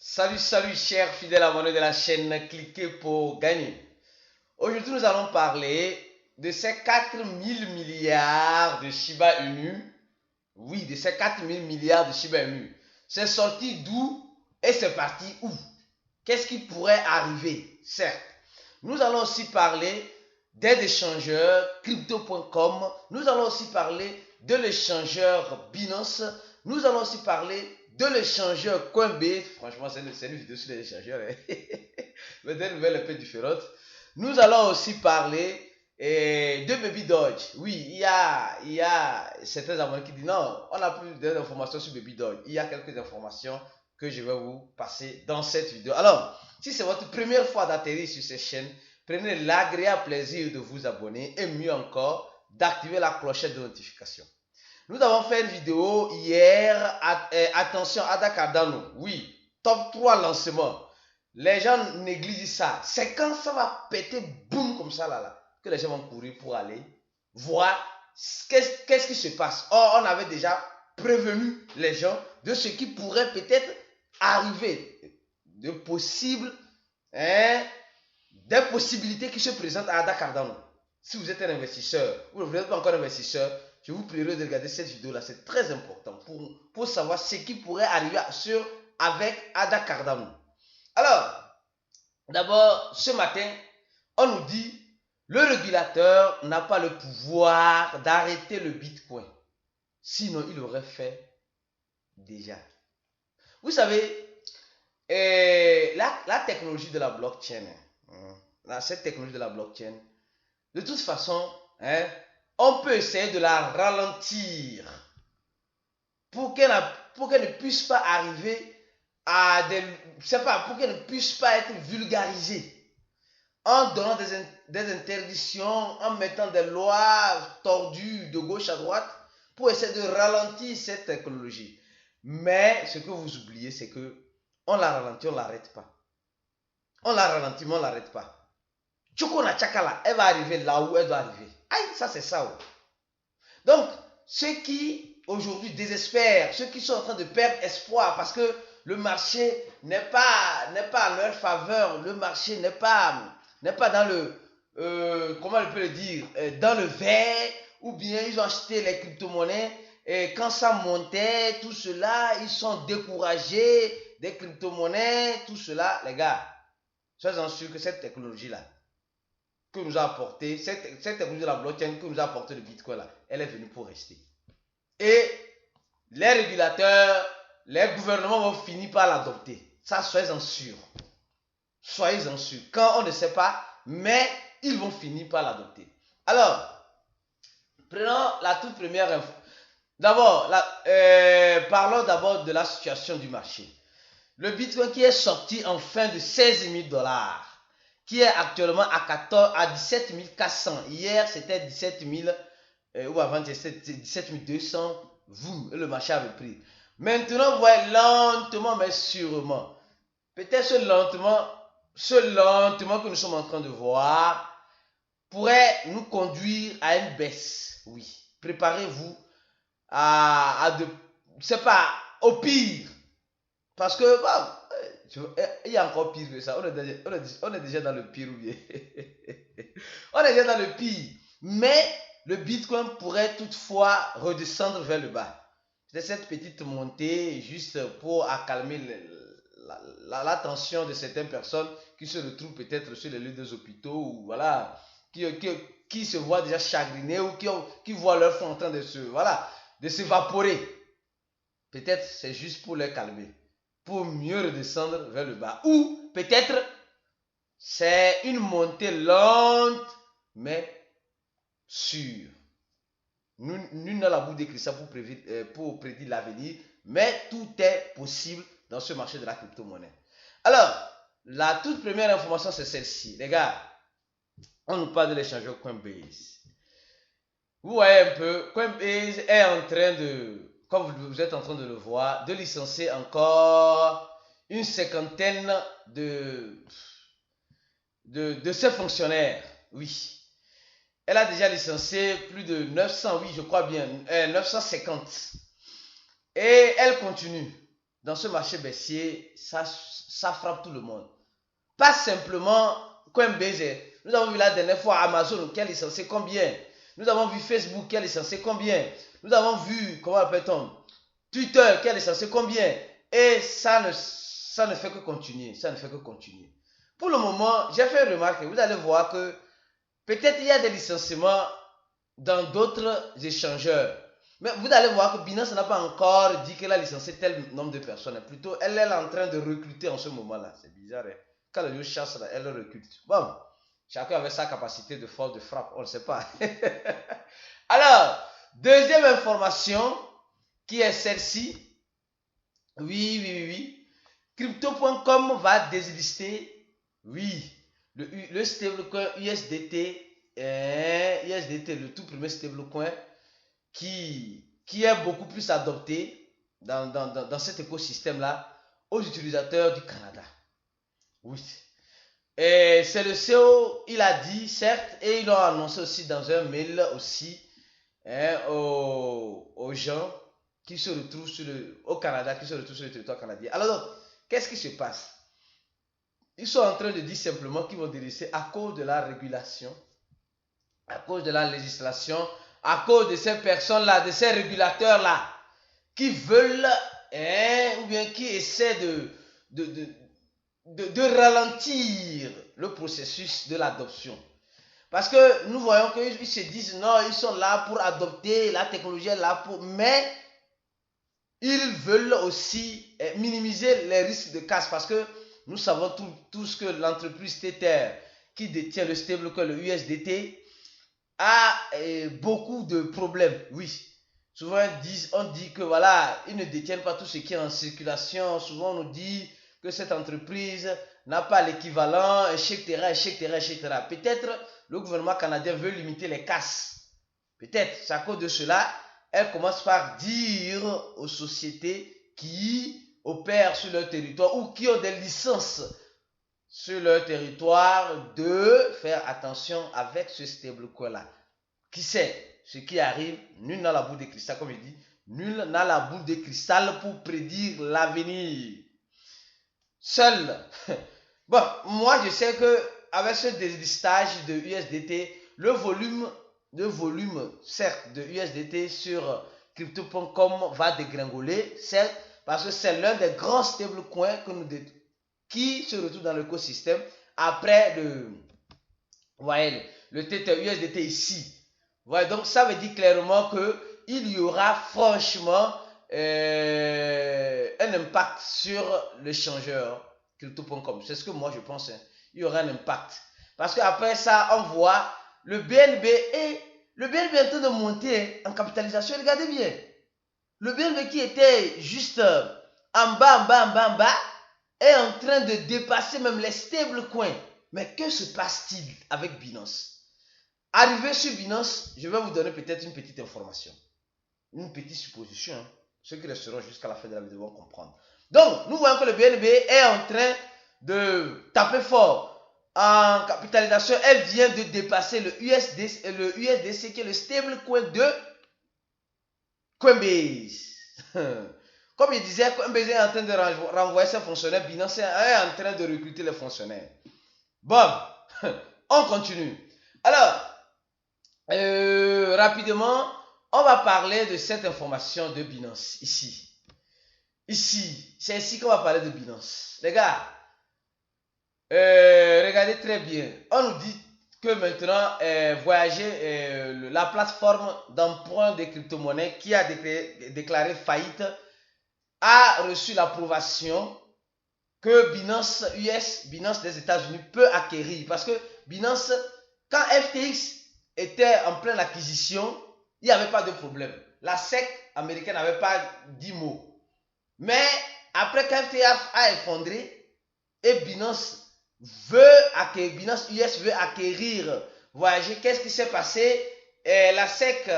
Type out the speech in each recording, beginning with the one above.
Salut chers fidèles abonnés de la chaîne, cliquez pour gagner. Aujourd'hui nous allons parler de ces 4 000 milliards de Shiba Inu. Oui, de ces 4 000 milliards de Shiba Inu. C'est sorti d'où et c'est parti où? Qu'est-ce qui pourrait arriver? Certes, nous allons aussi parler des échangeurs crypto.com. Nous allons aussi parler de l'échangeur Binance. Nous allons aussi parler de l'échangeur Coinbase. Franchement, c'est une vidéo sur les échangeurs. Mais des nouvelles un peu différentes. Nous allons aussi parler de Baby Doge. Oui, il y a certains abonnés qui disent non, on n'a plus d'informations sur Baby Doge. Il y a quelques informations que je vais vous passer dans cette vidéo. Alors, si c'est votre première fois d'atterrir sur cette chaîne, prenez l'agréable plaisir de vous abonner et mieux encore, d'activer la clochette de notification. Nous avons fait une vidéo hier, attention, Ada Cardano, oui, top 3 lancement. Les gens négligent ça. C'est quand ça va péter, boum, comme ça, là, que les gens vont courir pour aller voir qu'est-ce qui se passe. Or, on avait déjà prévenu les gens de ce qui pourrait peut-être arriver, de possibles, des possibilités qui se présentent à Ada Cardano. Si vous êtes un investisseur ou vous n'êtes pas encore un investisseur, je vous prierai de regarder cette vidéo-là. C'est très important pour savoir ce qui pourrait arriver avec Ada Cardano. Alors, d'abord, ce matin, on nous dit le régulateur n'a pas le pouvoir d'arrêter le Bitcoin. Sinon, il l'aurait fait déjà. Vous savez, la technologie de la blockchain, cette technologie de la blockchain, de toute façon, on peut essayer de la ralentir pour qu'elle ne puisse pas arriver à pour qu'elle ne puisse pas être vulgarisée. En donnant des interdictions, en mettant des lois tordues de gauche à droite pour essayer de ralentir cette technologie. Mais ce que vous oubliez, c'est que on la ralentit, on ne l'arrête pas. On la ralentit, mais on ne l'arrête pas. Chokona Chakala, elle va arriver là où elle doit arriver. Aïe, ça c'est ça. Donc, ceux qui aujourd'hui désespèrent, ceux qui sont en train de perdre espoir parce que le marché n'est pas à leur faveur, le marché n'est pas dans le, comment on peut le dire, dans le vert, ou bien ils ont acheté les crypto-monnaies et quand ça montait, tout cela, ils sont découragés des crypto-monnaies, tout cela, les gars, soyez-en sûrs que cette technologie-là, que nous a apporté, cette technologie de la blockchain que nous a apporté le Bitcoin là, elle est venue pour rester. Et les régulateurs, les gouvernements vont finir par l'adopter. Ça, soyez-en sûrs. Soyez-en sûrs. Quand on ne sait pas, mais ils vont finir par l'adopter. Alors, prenons la toute première info. D'abord, parlons d'abord de la situation du marché. Le Bitcoin qui est sorti en fin de 16 000 $, qui est actuellement à 17 400. Hier, c'était 17 000, ou avant, c'était 17 200. Vous, le marché avait pris. Maintenant, vous voyez lentement, mais sûrement. Peut-être ce lentement que nous sommes en train de voir pourrait nous conduire à une baisse. Oui, préparez-vous c'est pas au pire. Parce que, il y a encore pire que ça. On est déjà dans le pire ou bien. On est déjà dans le pire. Mais le Bitcoin pourrait toutefois redescendre vers le bas. C'est cette petite montée juste pour accalmer la tension de certaines personnes qui se retrouvent peut-être sur les lits des hôpitaux ou voilà, qui se voient déjà chagrinés ou qui voient leur fond en train de s'évaporer. Peut-être c'est juste pour les calmer, pour mieux redescendre vers le bas. Ou peut-être c'est une montée lente mais sûre. Nul n'a la boule de cristal pour prédire l'avenir, mais tout est possible dans ce marché de la crypto-monnaie. Alors, la toute première information, c'est celle-ci. Les gars, on nous parle de l'échangeur Coinbase. Vous voyez un peu, Coinbase est en train de, comme vous êtes en train de le voir, de licencier encore une cinquantaine de ses fonctionnaires. Oui. Elle a déjà licencié plus de 900, oui, je crois bien, 950. Et elle continue. dans ce marché baissier, ça frappe tout le monde. Pas simplement Coinbase. Nous avons vu la dernière fois Amazon qui a licencié combien? Nous avons vu Facebook qui a licencié combien? Nous avons vu, comment appelle-t-on, Twitter qui a licencié combien? Et ça ne fait que continuer. Ça ne fait que continuer. Pour le moment, j'ai fait une remarque. Vous allez voir que peut-être il y a des licenciements dans d'autres échangeurs. Mais vous allez voir que Binance n'a pas encore dit qu'elle a licencié tel nombre de personnes. Plutôt, elle est en train de recruter en ce moment-là. C'est bizarre. Hein? Quand le lieu chasse, elle recrute. Bon, chacun avait sa capacité de force de frappe. On ne sait pas. Alors, deuxième information qui est celle-ci. Oui. Crypto.com va déslister. Oui. Le stablecoin USDT. USDT, le tout premier stablecoin qui est beaucoup plus adopté dans cet écosystème-là aux utilisateurs du Canada. Oui. Et c'est le CEO, il a dit, certes, et ils l'ont annoncé aussi dans un mail aussi aux gens qui se retrouvent au Canada, qui se retrouvent sur le territoire canadien. Alors, qu'est-ce qui se passe? Ils sont en train de dire simplement qu'ils vont délaisser à cause de la régulation, à cause de la législation, à cause de ces personnes-là, de ces régulateurs-là, qui veulent, ou bien qui essaient de ralentir le processus de l'adoption. Parce que nous voyons qu'ils se disent, non, ils sont là pour adopter, la technologie est là pour... Mais ils veulent aussi minimiser les risques de casse. Parce que nous savons tous que l'entreprise Tether, qui détient le stablecoin, le USDT, a beaucoup de problèmes. Oui. Souvent, on dit que voilà, ils ne détiennent pas tout ce qui est en circulation. Souvent, on nous dit que cette entreprise n'a pas l'équivalent, etc. Peut-être le gouvernement canadien veut limiter les casses. Peut-être, c'est à cause de cela, elle commence par dire aux sociétés qui opèrent sur leur territoire ou qui ont des licences sur leur territoire de faire attention avec ce stablecoin-là. Qui sait ce qui arrive? Nul n'a la boule de cristal, comme je dis. Nul n'a la boule de cristal pour prédire l'avenir. Seul. Bon, moi je sais que avec ce déslistage de USDT, le volume, certes, de USDT sur crypto.com va dégringoler, certes, parce que c'est l'un des grands stablecoins qui se retrouve dans l'écosystème après le Tether USDT ici. Voyez, donc ça veut dire clairement qu'il y aura franchement un impact sur l'échangeur crypto.com. C'est ce que moi je pense. Hein. Il y aura un impact. Parce qu'après ça, on voit le BNB est en train de monter en capitalisation. Regardez bien. Le BNB qui était juste en bas, est en train de dépasser même les stablecoins. Mais que se passe-t-il avec Binance? Arrivé sur Binance, je vais vous donner peut-être une petite information. Une petite supposition. Hein. Ceux qui resteront jusqu'à la fin de la vidéo vont comprendre. Donc, nous voyons que le BNB est en train de taper fort en capitalisation. Elle vient de dépasser le USDC qui est le stablecoin de Coinbase. Comme je disais, Coinbase est en train de renvoyer ses fonctionnaires. Binance est en train de recruter les fonctionnaires. Bon, on continue. Alors, rapidement, on va parler de cette information de Binance ici. C'est ici qu'on va parler de Binance. Les gars, regardez très bien. On nous dit que maintenant, Voyager, la plateforme d'emprunt des crypto-monnaies qui a déclaré faillite, a reçu l'approbation que Binance des États-Unis peut acquérir. Parce que Binance, quand FTX était en pleine acquisition, il n'y avait pas de problème. La SEC américaine n'avait pas dit mot. Mais après qu'FTX a effondré et Binance US veut acquérir Voyager, qu'est-ce qui s'est passé? La SEC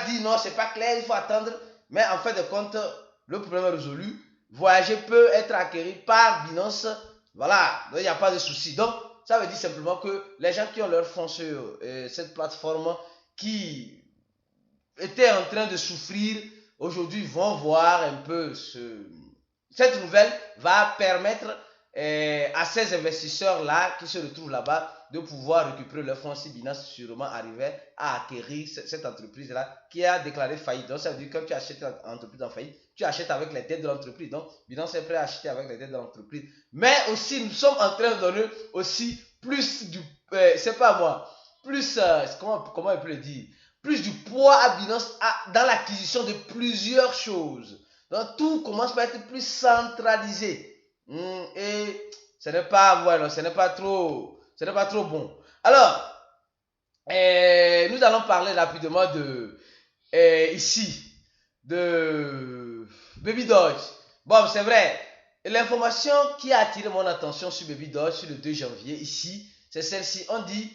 dit non, c'est pas clair, il faut attendre. Mais en fin de compte, le problème est résolu. Voyager peut être acquis par Binance. Voilà, il n'y a pas de souci. Donc, ça veut dire simplement que les gens qui ont leur fonds sur cette plateforme qui étaient en train de souffrir, aujourd'hui vont voir un peu Cette nouvelle va permettre à ces investisseurs-là qui se retrouvent là-bas de pouvoir récupérer leurs fonds si Binance sûrement arrivait à acquérir cette entreprise-là qui a déclaré faillite. Donc ça veut dire que quand tu achètes une entreprise en faillite, tu achètes avec les dettes de l'entreprise. Donc Binance est prêt à acheter avec les dettes de l'entreprise. Mais aussi, nous sommes en train de donner aussi plus du... c'est pas moi. Plus... comment on peut le dire? Plus du poids à Binance dans l'acquisition de plusieurs choses. Donc tout commence par être plus centralisé. Et ce n'est pas, voilà, ce n'est pas trop bon. Alors, nous allons parler rapidement de ici de Baby Doge. Bon, c'est vrai. L'information qui a attiré mon attention sur Baby Doge sur le 2 janvier ici, c'est celle-ci. On dit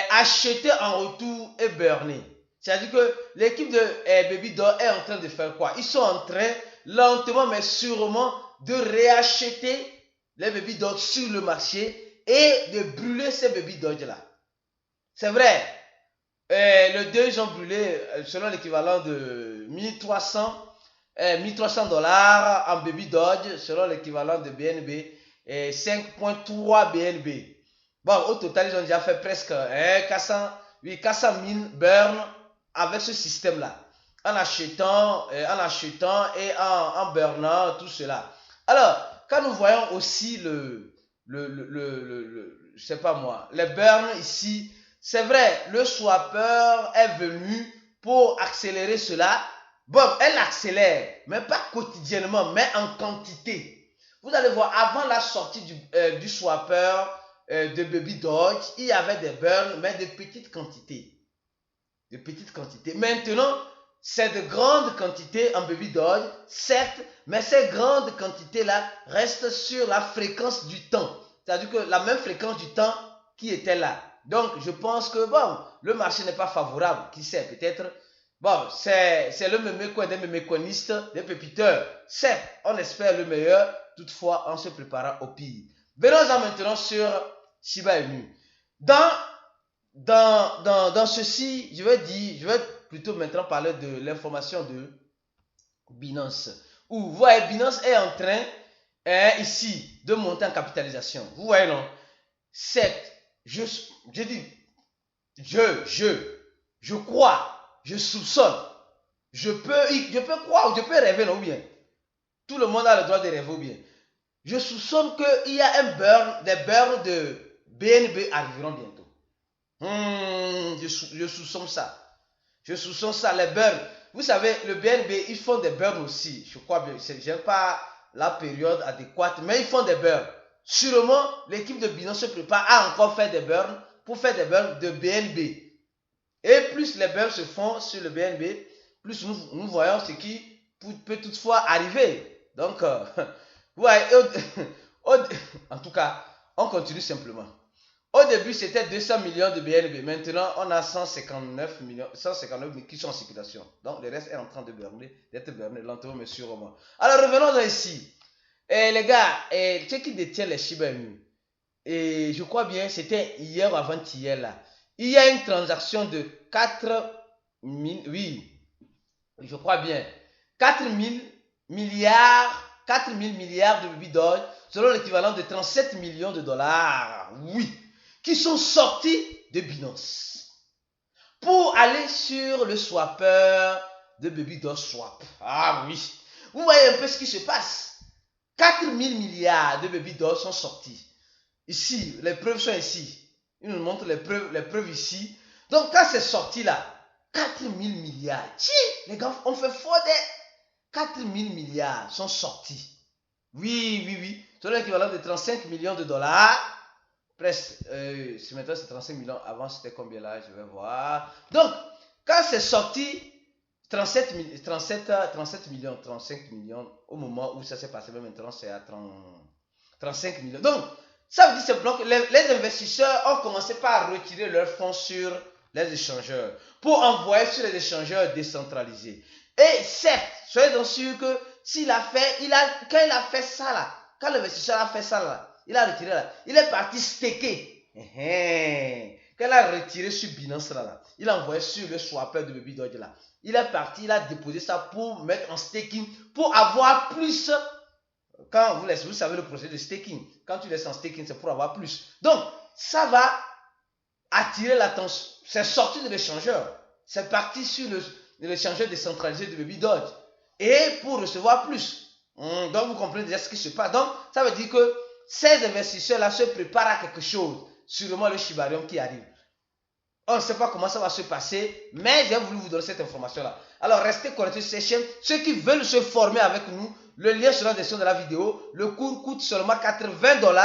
acheter en retour et burner. C'est-à-dire que l'équipe de Baby Doge est en train de faire quoi? Ils sont en train, lentement mais sûrement, de réacheter les Baby Doge sur le marché et de brûler ces Baby Doge là. C'est vrai. Le 2, ils ont brûlé selon l'équivalent de 1300 $ en Baby Doge, selon l'équivalent de BNB, 5.3 BNB. Bon, au total, ils ont déjà fait presque 400 000 burns avec ce système-là, en achetant et en burnant tout cela. Alors, quand nous voyons aussi je sais pas moi, les burns ici, c'est vrai, le swapper est venu pour accélérer cela. Bon, elle accélère, mais pas quotidiennement, mais en quantité. Vous allez voir, avant la sortie du swapper de Baby Doge, il y avait des burns, mais de petites quantités. Maintenant, c'est de grandes quantités en Baby Doge, certes, mais ces grandes quantités-là restent sur la fréquence du temps. C'est-à-dire que la même fréquence du temps qui était là. Donc, je pense que, bon, le marché n'est pas favorable. Qui sait, peut-être. Bon, c'est le mémécoin des mémécoinistes, des pépiteurs. Certes, on espère le meilleur, toutefois, en se préparant au pire. Venons-en maintenant sur Shiba Inu. Dans ceci, je vais plutôt maintenant parler de l'information de Binance. Où, vous voyez, Binance est en train, ici, de monter en capitalisation. Vous voyez, non? Certes, je crois, je soupçonne, je peux croire ou je peux rêver, non, ou bien. Tout le monde a le droit de rêver, ou bien. Je soupçonne qu'il y a des burns de BNB arriveront bientôt. Je soupçonne ça. Les burns. Vous savez, le BNB, ils font des burns aussi. Je crois bien. Je n'aime pas la période adéquate, mais ils font des burns. Sûrement, l'équipe de Binance se prépare à encore faire des burns pour faire des burns de BNB. Et plus les burns se font sur le BNB, plus nous voyons ce qui peut toutefois arriver. Donc, ouais, en tout cas, on continue simplement. Au début, c'était 200 millions de BNB. Maintenant, on a 159 millions qui sont en circulation. Donc, le reste est en train d'être burné lentement mais sûrement. Alors, revenons ici. Les gars, ceux qui détiennent les Shiba Inu, et je crois bien, c'était hier ou avant-hier là. Il y a une transaction de 4 000, oui, je crois bien, 4 000 milliards de Baby Doge, selon l'équivalent de 37 millions de dollars, oui, qui sont sortis de Binance pour aller sur le swapper de Baby Doge Swap. Ah oui, vous voyez un peu ce qui se passe. 4 000 milliards de Baby Doge sont sortis. Ici, les preuves sont ici. Ils nous montrent les preuves ici. Donc, quand c'est sorti là, 4 000 milliards. Les gars, on fait fort des 4 000 milliards sont sortis. Oui. C'est l'équivalent de 35 millions de dollars. Presque. Maintenant, c'est 35 millions. Avant, c'était combien là? Je vais voir. Donc, quand c'est sorti, 35 millions au moment où ça s'est passé, mais maintenant c'est à 35 millions. Donc, ça veut dire simplement que les investisseurs ont commencé par retirer leurs fonds sur les échangeurs pour envoyer sur les échangeurs décentralisés. Et certes, soyez donc sûrs que quand il a fait ça là, quand l'investisseur a fait ça là, il a retiré là, il est parti staker. Quand il a retiré sur Binance là, il a envoyé sur le swapper de Baby Doge là. Il est parti, il a déposé ça pour mettre en staking, pour avoir plus Quand vous savez le procédé de staking. Quand tu laisses en staking, c'est pour avoir plus. Donc, ça va attirer l'attention. C'est sorti de l'échangeur. C'est parti sur l'échangeur décentralisé de Baby Doge. Et pour recevoir plus. Donc, vous comprenez déjà ce qui se passe. Donc, ça veut dire que ces investisseurs-là se préparent à quelque chose. Sûrement le Shibarium qui arrive. On ne sait pas comment ça va se passer, mais j'ai voulu vous donner cette information-là. Alors, restez connectés sur cette chaîne. Ceux qui veulent se former avec nous, le lien sera en description de la vidéo. Le cours coûte seulement 80 $.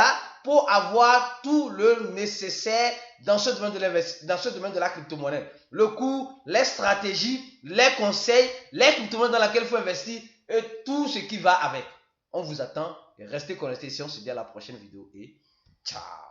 Pour avoir tout le nécessaire dans ce domaine de la crypto-monnaie. Le cours, les stratégies, les conseils, les crypto-monnaies dans lesquelles il faut investir et tout ce qui va avec. On vous attend et restez connectés ici. On se dit à la prochaine vidéo et ciao.